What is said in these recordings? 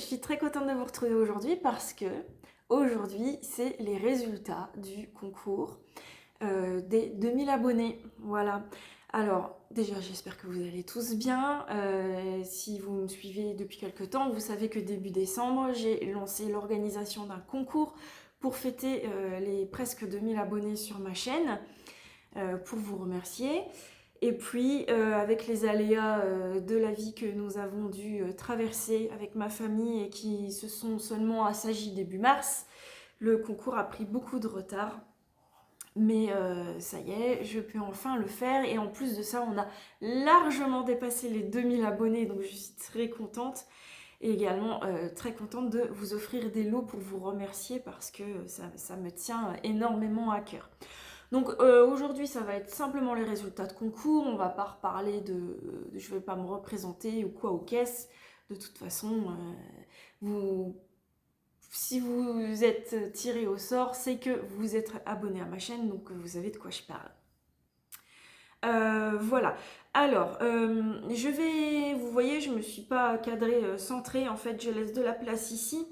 suis très contente de vous retrouver aujourd'hui parce que aujourd'hui, c'est les résultats du concours des 2000 abonnés. Voilà. Alors, déjà, j'espère que vous allez tous bien. Si vous me suivez depuis quelques temps, vous savez que début décembre, j'ai lancé l'organisation d'un concours pour fêter les presque 2000 abonnés sur ma chaîne, pour vous remercier. Et puis, avec les aléas de la vie que nous avons dû traverser avec ma famille et qui se sont seulement assagis début mars, le concours a pris beaucoup de retard. Mais ça y est, je peux enfin le faire. Et en plus de ça, on a largement dépassé les 2000 abonnés, donc je suis très contente. Et également très contente de vous offrir des lots pour vous remercier parce que ça me tient énormément à cœur. Donc aujourd'hui, ça va être simplement les résultats de concours. On va pas reparler je vais pas me représenter ou quoi aux caisses. De toute façon, si vous êtes tiré au sort, c'est que vous êtes abonné à ma chaîne, donc vous savez de quoi je parle. Voilà. Alors, vous voyez, je me suis pas cadrée, centrée. En fait, je laisse de la place ici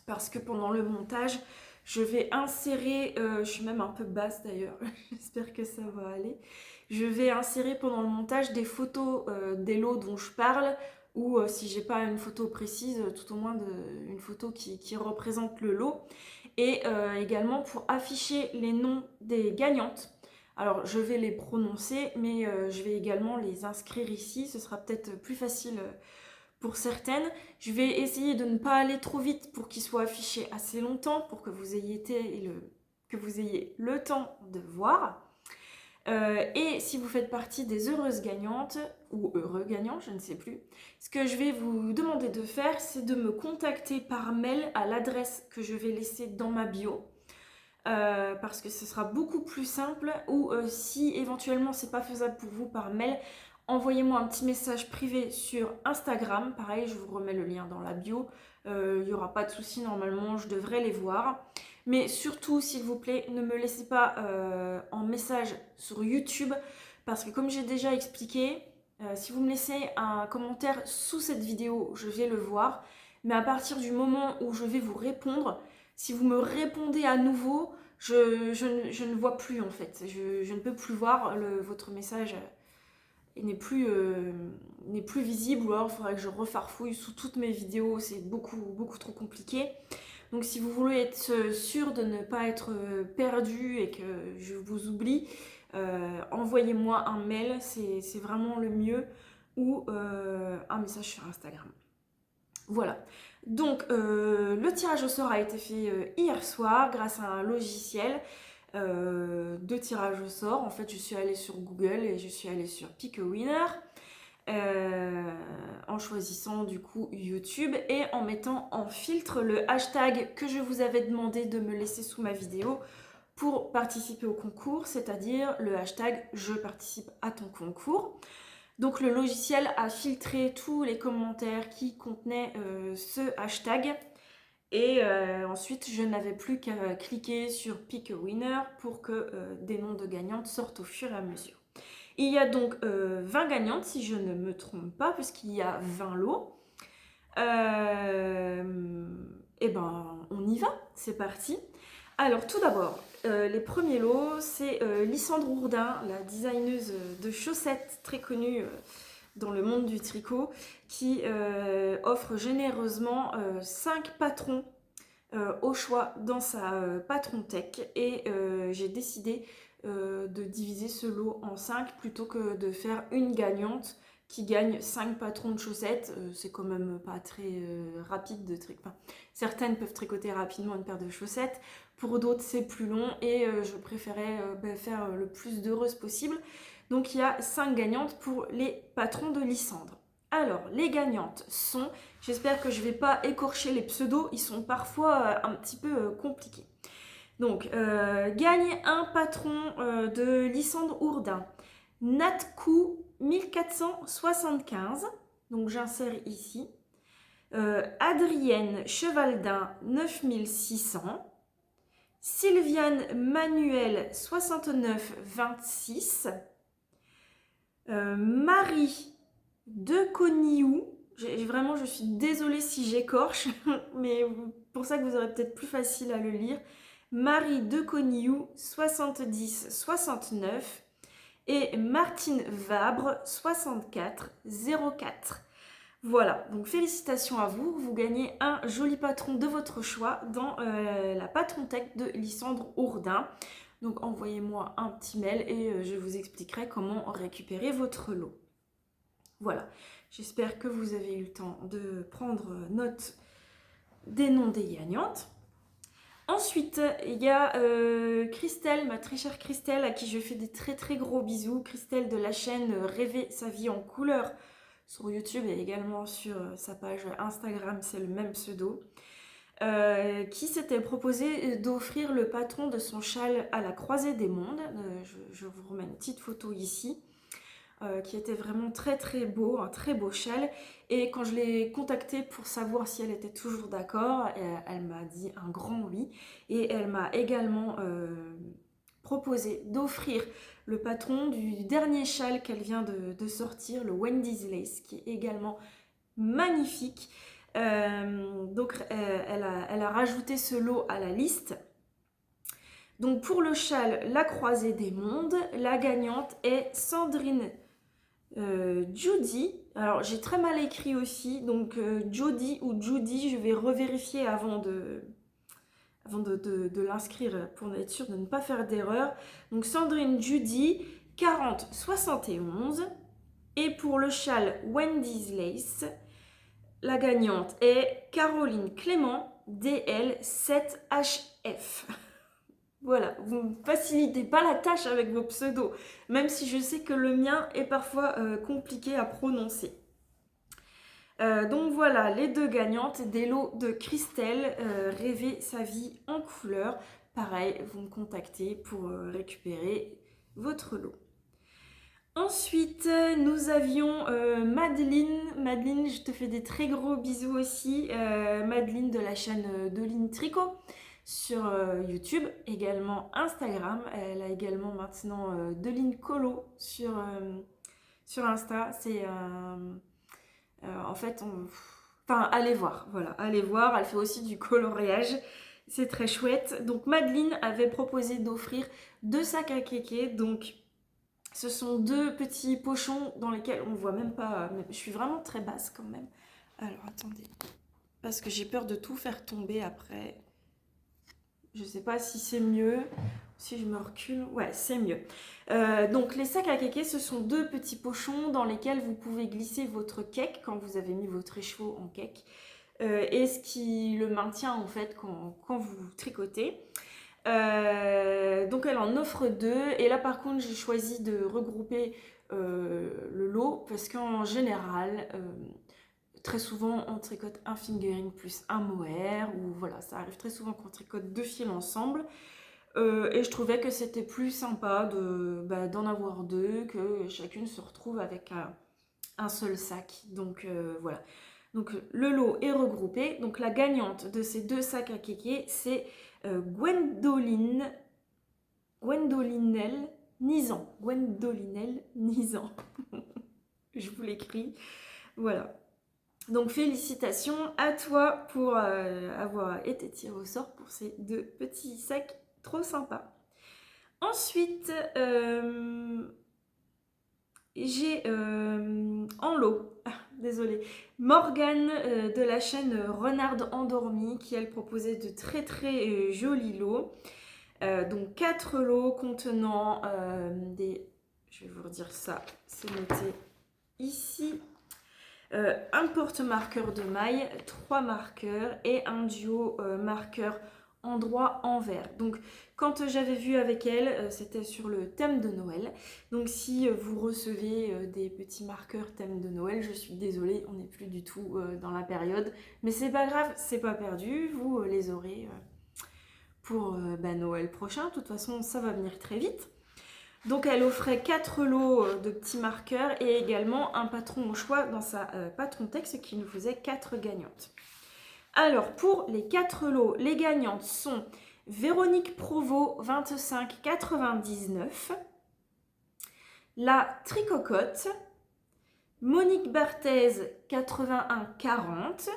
parce que pendant le montage, je vais insérer, je suis même un peu basse d'ailleurs, j'espère que ça va aller. Je vais insérer pendant le montage des photos des lots dont je parle, ou si j'ai pas une photo précise, tout au moins une photo qui représente le lot. Et également pour afficher les noms des gagnantes. Alors je vais les prononcer, mais je vais également les inscrire ici, ce sera peut-être plus facile pour certaines. Je vais essayer de ne pas aller trop vite pour qu'il soit affiché assez longtemps, pour que vous ayez le temps de voir. Et si vous faites partie des heureuses gagnantes, ou heureux gagnants, je ne sais plus, ce que je vais vous demander de faire, c'est de me contacter par mail à l'adresse que je vais laisser dans ma bio. Parce que ce sera beaucoup plus simple, ou si éventuellement c'est pas faisable pour vous par mail, envoyez-moi un petit message privé sur Instagram. Pareil, je vous remets le lien dans la bio. Il n'y aura pas de souci, normalement, je devrais les voir. Mais surtout, s'il vous plaît, ne me laissez pas en message sur YouTube. Parce que comme j'ai déjà expliqué, si vous me laissez un commentaire sous cette vidéo, je vais le voir. Mais à partir du moment où je vais vous répondre, si vous me répondez à nouveau, je ne vois plus en fait. Je ne peux plus voir votre message. Il n'est plus visible, ou alors il faudrait que je refarfouille sous toutes mes vidéos, c'est beaucoup trop compliqué. Donc si vous voulez être sûr de ne pas être perdu et que je vous oublie, envoyez-moi un mail, c'est vraiment le mieux, ou un message sur Instagram. Voilà. Donc le tirage au sort a été fait hier soir grâce à un logiciel de tirage au sort. En fait, je suis allée sur Google et je suis allée sur Pick a Winner en choisissant du coup YouTube et en mettant en filtre le hashtag que je vous avais demandé de me laisser sous ma vidéo pour participer au concours, c'est-à-dire le hashtag je participe à ton concours. Donc le logiciel a filtré tous les commentaires qui contenaient ce hashtag. Et ensuite, je n'avais plus qu'à cliquer sur Pick a Winner pour que des noms de gagnantes sortent au fur et à mesure. Il y a donc 20 gagnantes, si je ne me trompe pas, puisqu'il y a 20 lots. Et ben, on y va, c'est parti. Alors, tout d'abord, les premiers lots, c'est Lysandre Ourdin, la designeuse de chaussettes très connue dans le monde du tricot, qui offre généreusement 5 patrons au choix dans sa patron tech. Et j'ai décidé de diviser ce lot en 5 plutôt que de faire une gagnante qui gagne 5 patrons de chaussettes. C'est quand même pas très rapide de tricoter. Enfin, certaines peuvent tricoter rapidement une paire de chaussettes, pour d'autres c'est plus long et je préférais faire le plus d'heureuses possible. Donc il y a 5 gagnantes pour les patrons de Lysandre. Alors, les gagnantes sont, j'espère que je ne vais pas écorcher les pseudos, ils sont parfois un petit peu compliqués. Donc, gagne un patron de Lysandre Ourdin, Natkou 1475, donc j'insère ici. Adrienne Chevaldin 9600. Sylviane Manuel 6926. Marie de Coniou Vraiment, je suis désolée si j'écorche, mais pour ça que vous aurez peut-être plus facile à le lire. Marie de Cogniou, 70-69 et Martine Vabre, 64-04. Voilà, donc félicitations à vous, vous gagnez un joli patron de votre choix dans la Patronthèque de Lysandre Hourdin. Donc envoyez-moi un petit mail et je vous expliquerai comment récupérer votre lot. Voilà, j'espère que vous avez eu le temps de prendre note des noms des gagnantes. Ensuite, il y a Christelle, ma très chère Christelle, à qui je fais des très très gros bisous. Christelle de la chaîne Rêver sa vie en couleur sur YouTube et également sur sa page Instagram, c'est le même pseudo. Qui s'était proposé d'offrir le patron de son châle à la croisée des mondes. Je vous remets une petite photo ici. Qui était vraiment très très beau, un très beau châle. Et quand je l'ai contactée pour savoir si elle était toujours d'accord, elle m'a dit un grand oui. Et elle m'a également proposé d'offrir le patron du dernier châle qu'elle vient de sortir, le Wendy's Lace, qui est également magnifique. Donc elle a rajouté ce lot à la liste. Donc pour le châle La Croisée des Mondes, la gagnante est Sandrine Judy. Alors j'ai très mal écrit aussi, donc Jody ou Judy, je vais revérifier avant de l'inscrire pour être sûr de ne pas faire d'erreur. Donc Sandrine Judy, 40-71. Et pour le châle Wendy's Lace, la gagnante est Caroline Clément, DL 7HF. Voilà, vous ne facilitez pas la tâche avec vos pseudos, même si je sais que le mien est parfois compliqué à prononcer. Donc voilà, les deux gagnantes des lots de Christelle, Rêver sa vie en couleur. Pareil, vous me contactez pour récupérer votre lot. Ensuite, nous avions Madeleine. Madeleine, je te fais des très gros bisous aussi. Madeleine de la chaîne Deline Tricot sur YouTube, également Instagram. Elle a également maintenant Deline Colo sur Insta. C'est en fait, enfin, allez voir. Voilà, allez voir. Elle fait aussi du coloriage. C'est très chouette. Donc Madeleine avait proposé d'offrir 2 sacs à kéké. Donc ce sont 2 petits pochons dans lesquels on ne voit même pas. Je suis vraiment très basse quand même. Alors attendez, parce que j'ai peur de tout faire tomber après. Je ne sais pas si c'est mieux, si je me recule. Ouais, c'est mieux. Donc les sacs à kéké, ce sont 2 petits pochons dans lesquels vous pouvez glisser votre cake quand vous avez mis votre écheveau en cake. Et ce qui le maintient en fait quand vous tricotez. Donc elle en offre 2 et là par contre j'ai choisi de regrouper le lot parce qu'en général très souvent on tricote un fingering plus un mohair ou voilà, ça arrive très souvent qu'on tricote 2 fils ensemble et je trouvais que c'était plus sympa d'en avoir 2, que chacune se retrouve avec un seul sac. Donc voilà, donc le lot est regroupé. Donc la gagnante de ces 2 sacs à kéké, c'est Gwendolinelle Nizan. Gwendolinelle Nizan. Je vous l'écris. Voilà. Donc félicitations à toi pour avoir été tiré au sort pour ces 2 petits sacs trop sympas. Ensuite, j'ai en lot, désolée, Morgane de la chaîne Renarde Endormie qui elle proposait de très très jolis lots. Donc 4 lots contenant des... Je vais vous redire ça, c'est noté ici. Un porte-marqueur de maille, 3 marqueurs et un duo marqueur endroit-envers. Donc quand j'avais vu avec elle, c'était sur le thème de Noël. Donc si vous recevez des petits marqueurs thème de Noël, je suis désolée, on n'est plus du tout dans la période. Mais c'est pas grave, c'est pas perdu, vous les aurez pour Noël prochain. De toute façon, ça va venir très vite. Donc elle offrait 4 lots de petits marqueurs et également un patron au choix dans sa Patronthèque, ce qui nous faisait 4 gagnantes. Alors pour les 4 lots, les gagnantes sont Véronique Provost, 25,99, la Tricocotte, Monique Barthez 81,40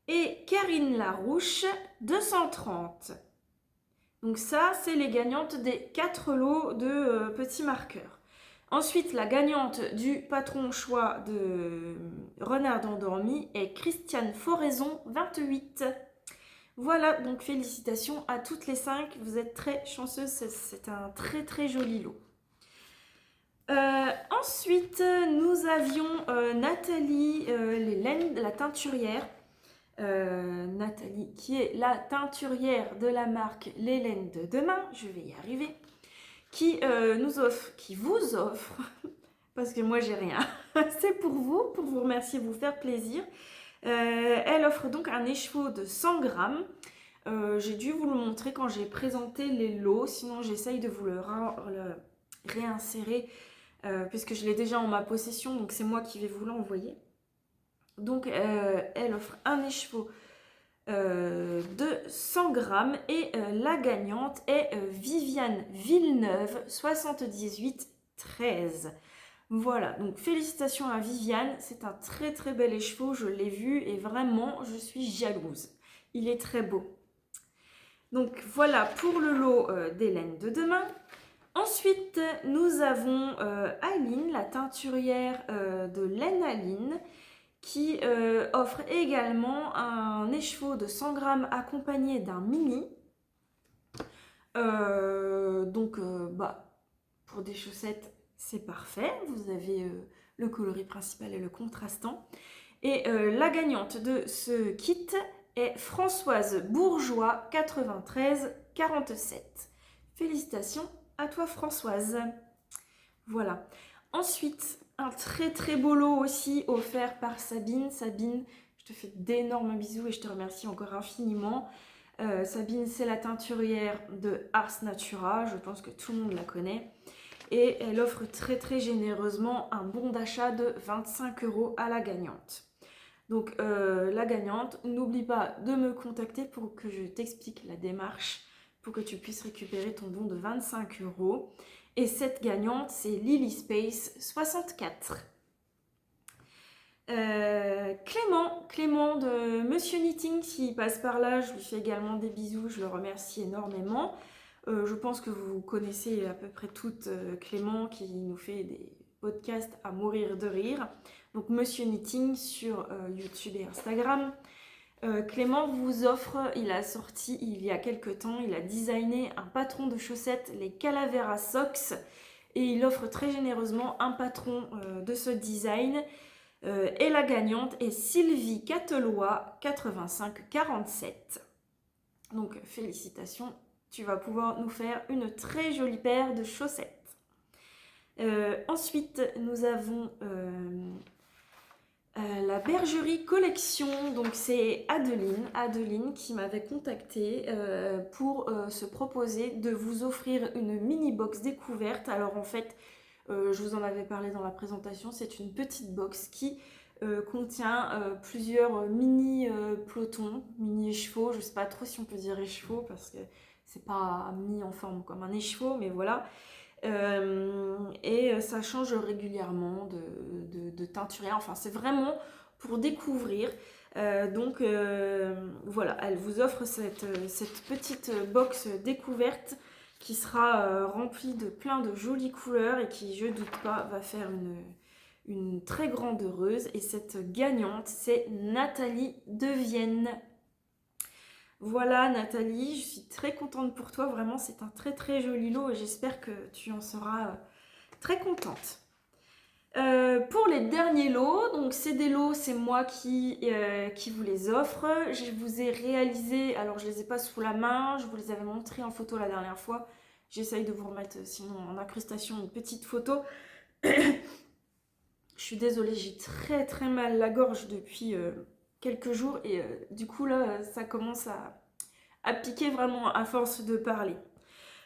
et Karine Larouche 230. Donc ça, c'est les gagnantes des 4 lots de petits marqueurs. Ensuite, la gagnante du patron choix de Renard endormi est Christiane Foraison, 28. Voilà, donc félicitations à toutes les 5. Vous êtes très chanceuses, c'est un très très joli lot. Ensuite, nous avions Nathalie la teinturière. Nathalie, qui est la teinturière de la marque Les Laines de Demain, je vais y arriver, qui vous offre, parce que moi j'ai rien, c'est pour vous remercier, vous faire plaisir. Elle offre donc un écheveau de 100 grammes. J'ai dû vous le montrer quand j'ai présenté les lots, sinon j'essaye de vous le réinsérer, puisque je l'ai déjà en ma possession, donc c'est moi qui vais vous l'envoyer. Donc elle offre un écheveau de 100 grammes et la gagnante est Viviane Villeneuve, 78,13. Voilà, donc félicitations à Viviane, c'est un très très bel écheveau, je l'ai vu et vraiment je suis jalouse. Il est très beau. Donc voilà pour le lot des laines de demain. Ensuite, nous avons Aline, la teinturière de laine Aline, qui offre également un écheveau de 100 grammes accompagné d'un mini. Pour des chaussettes, c'est parfait. Vous avez le coloris principal et le contrastant. Et la gagnante de ce kit est Françoise Bourgeois, 93,47. Félicitations à toi Françoise. Voilà. Ensuite, un très très beau lot aussi offert par Sabine. Sabine, je te fais d'énormes bisous et je te remercie encore infiniment. Sabine, c'est la teinturière de Ars Natura, je pense que tout le monde la connaît. Et elle offre très très généreusement un bon d'achat de 25 € à la gagnante. Donc la gagnante, n'oublie pas de me contacter pour que je t'explique la démarche, pour que tu puisses récupérer ton bon de 25 €. Et cette gagnante, c'est Lily Space, 64. Clément de Monsieur Knitting, qui passe par là, je lui fais également des bisous, je le remercie énormément. Je pense que vous connaissez à peu près toutes Clément, qui nous fait des podcasts à mourir de rire. Donc Monsieur Knitting sur YouTube et Instagram. Clément vous offre, il a sorti il y a quelques temps, il a designé un patron de chaussettes, les Calavera Socks, et il offre très généreusement un patron de ce design. Et la gagnante est Sylvie Catelois, 85,47. Donc félicitations, tu vas pouvoir nous faire une très jolie paire de chaussettes. Ensuite, nous avons la Bergerie Collection. Donc c'est Adeline qui m'avait contactée pour se proposer de vous offrir une mini box découverte. Alors en fait, je vous en avais parlé dans la présentation, c'est une petite box qui contient plusieurs mini pelotons, mini écheveaux. Je ne sais pas trop si on peut dire écheveau parce que c'est pas mis en forme comme un écheveau, mais voilà. Et ça change régulièrement de teinturier. Enfin, c'est vraiment pour découvrir. Voilà, elle vous offre cette petite box découverte qui sera remplie de plein de jolies couleurs et qui, je doute pas, va faire une très grande heureuse. Et cette gagnante, c'est Nathalie de Vienne. Voilà Nathalie, je suis très contente pour toi, vraiment c'est un très très joli lot et j'espère que tu en seras très contente. Pour les derniers lots, donc c'est des lots, c'est moi qui vous les offre. Je vous ai réalisé, alors je les ai pas sous la main, je vous les avais montrés en photo la dernière fois. J'essaye de vous remettre sinon en incrustation une petite photo. Je suis désolée, j'ai très très mal la gorge depuis quelques jours et du coup là ça commence à piquer vraiment à force de parler.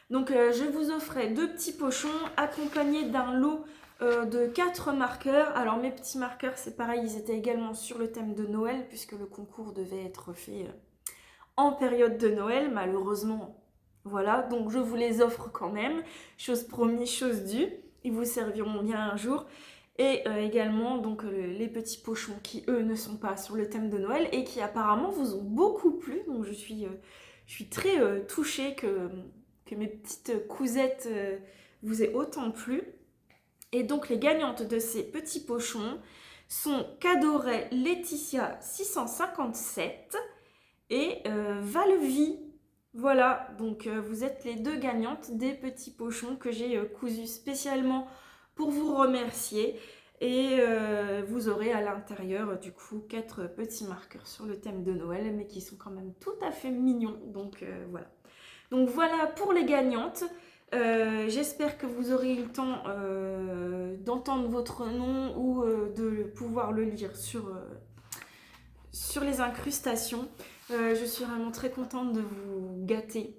Donc je vous offrais 2 petits pochons accompagnés d'un lot de 4 marqueurs. Alors mes petits marqueurs c'est pareil, ils étaient également sur le thème de Noël puisque le concours devait être fait en période de Noël, malheureusement. Voilà, donc je vous les offre quand même, chose promise, chose due, ils vous serviront bien un jour. Et également donc les petits pochons qui eux ne sont pas sur le thème de Noël et qui apparemment vous ont beaucoup plu. Donc je suis très touchée que mes petites cousettes vous aient autant plu. Et donc les gagnantes de ces petits pochons sont Cadoret Laetitia 657 et Valvie. Voilà, donc vous êtes les deux gagnantes des petits pochons que j'ai cousus spécialement pour vous remercier. Et vous aurez à l'intérieur du coup 4 petits marqueurs sur le thème de Noël, mais qui sont quand même tout à fait mignons. Donc voilà. Donc voilà pour les gagnantes. J'espère que vous aurez eu le temps d'entendre votre nom ou de pouvoir le lire sur les incrustations. Je suis vraiment très contente de vous gâter,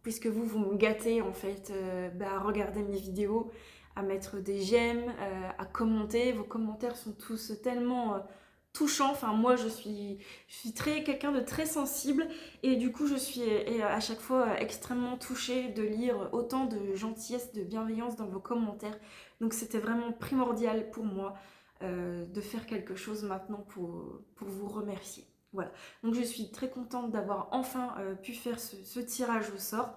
puisque vous me gâtez en fait à regarder mes vidéos, à mettre des j'aime, à commenter. Vos commentaires sont tous tellement touchants. Enfin, moi, je suis quelqu'un de très sensible et du coup, je suis à chaque fois extrêmement touchée de lire autant de gentillesse, de bienveillance dans vos commentaires. Donc, c'était vraiment primordial pour moi de faire quelque chose maintenant pour vous remercier. Voilà, donc je suis très contente d'avoir enfin pu faire ce tirage au sort.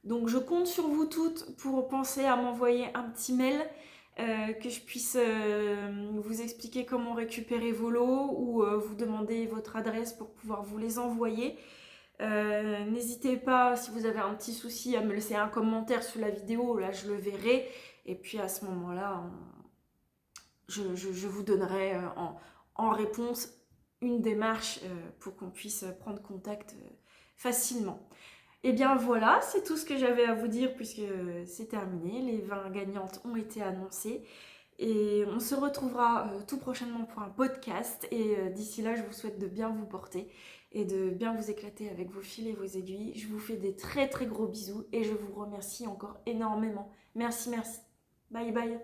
Donc je compte sur vous toutes pour penser à m'envoyer un petit mail, que je puisse vous expliquer comment récupérer vos lots ou vous demander votre adresse pour pouvoir vous les envoyer. N'hésitez pas, si vous avez un petit souci, à me laisser un commentaire sous la vidéo, là je le verrai. Et puis à ce moment-là, je vous donnerai en réponse une démarche pour qu'on puisse prendre contact facilement. Et bien voilà, c'est tout ce que j'avais à vous dire puisque c'est terminé. Les 20 gagnantes ont été annoncées. Et on se retrouvera tout prochainement pour un podcast. Et d'ici là, je vous souhaite de bien vous porter et de bien vous éclater avec vos fils et vos aiguilles. Je vous fais des très très gros bisous et je vous remercie encore énormément. Merci, merci. Bye bye.